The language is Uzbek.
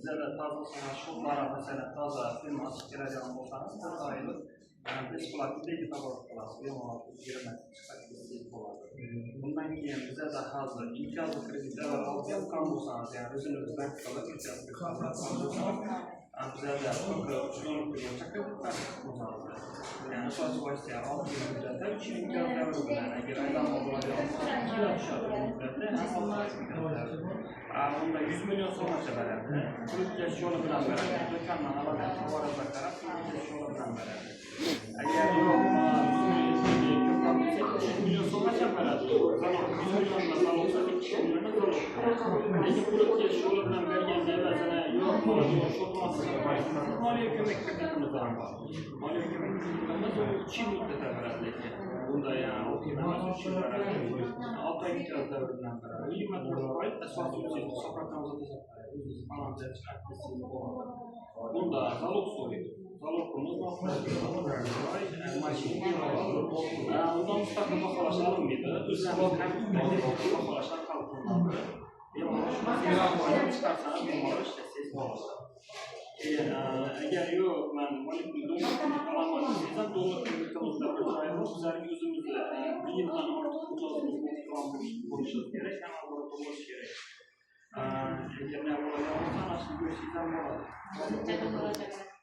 Bizada toza shoxlar masalan toza film ochib keladigan bo'lsangiz 4 oylik besplatno debit qilasiz. Bemalol 20 chiqib bo'ladi. Bundan keyin bizada hozir imtiyozli kreditlar olgan bo'lsangiz, ya'ni o'zingiz bank qilib imtiyozli bizada kreditlar bo'ladi. Yani sosyal başlığa 6 yıl müddetinde 3 yıl imtiyazlar bilan agar aylanma bo'ladigan bo'lsa 2 yil tushadi muddatda ham bunda 100 million so'mgacha beradi. Pultlash yo'li bilan beradi. Do'kondan oladigan tovarga qarab pultlash yo'li bilan beradi. Agar ko'proq 3 million so'mgacha beradi. Zalog 100 milliondan zalog 2 million zalog. Lekin pultlash yo'li bilan berganda evazini yo'q bo'ladi, sho'rtmasdan moliya ko'mak kreditimiz ham bor. Moliya ko'mak kreditimiz 3 yil muddatda beradi lekin. Bunda yani o'qiyman 3 yil beradi. 6 oy imtiyoz davri bilan beradi. 24 oy asosiy hisobotimizni o'zingiz balansiya chiqarasiz. Bunda zalog so'raydi. Zalogimiz undan mustaqil baholash olinmaydi. O'zimiz baholash qabul qilinadi. Bemalol chiqarsangiz bemalol ishlasangiz bo'ladi. Agar yo'q men molekul olaman desam dollar kreditimizda bir joyi bor. Bizlarning o'zimizni bir yildan ortiq bo'lishi kerak, hamma bo'lishi kerak. Agar nima bo'ladigan bo'lsa, ana shu go'shtdan bo'ladi.